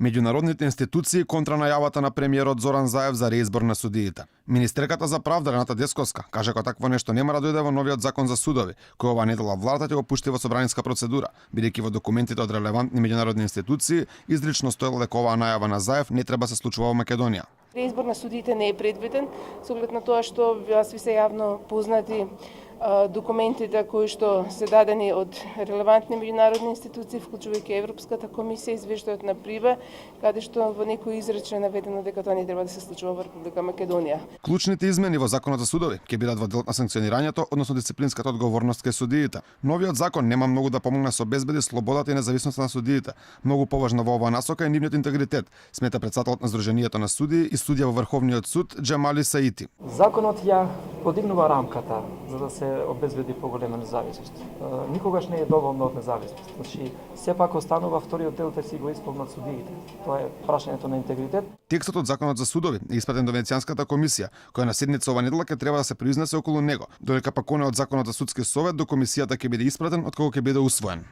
Меѓународните институции контра најавата на премиерот Зоран Заев за реизбор на судиите. Министерката за правда Рената Десковска каже дека такво нешто нема да дојде во новиот закон за судови, кој оваа недела владата ќе го пушти во собранинска процедура, бидејќи во документите од релевантни меѓународни институции изрично стоело дека оваа најава на Заев не треба се случува во Македонија. Реизбор на судиите не е предвиден, со оглед на тоа што вас ви се јавно познати документите кои што се дадени од релевантни меѓународни институции, вклучувајќи Европската комисија, извештајот на Прива, каде што во некој изречно е наведено дека тоа не треба да се случува во Република Македонија. Клучните измени во законот за судови ќе бидат во делот на санкционирањето, односно дисциплинската одговорност кај судиите. Новиот закон нема многу да помогне со обезбеди слободата и независноста на судиите. Многу поважна во оваа насока е нивниот интегритет, смета претседателот на Сдруженијето на судии и судија во Врховниот суд Џемали Саити. Законот ја подигнува рамката за да се обезбеди поголема независност. Никогаш не е доволно од независност. Значи, сепак останува вториот дел да си го исполнат судиите. Тоа е прашањето на интегритет. Текстот од законот за судови е испратен до Венецијанската комисија, која на седница ова недела ќе треба да се произнесе околу него, додека пак оне од законот за судски совет до комисијата ќе биде испратен откако ќе биде усвоен.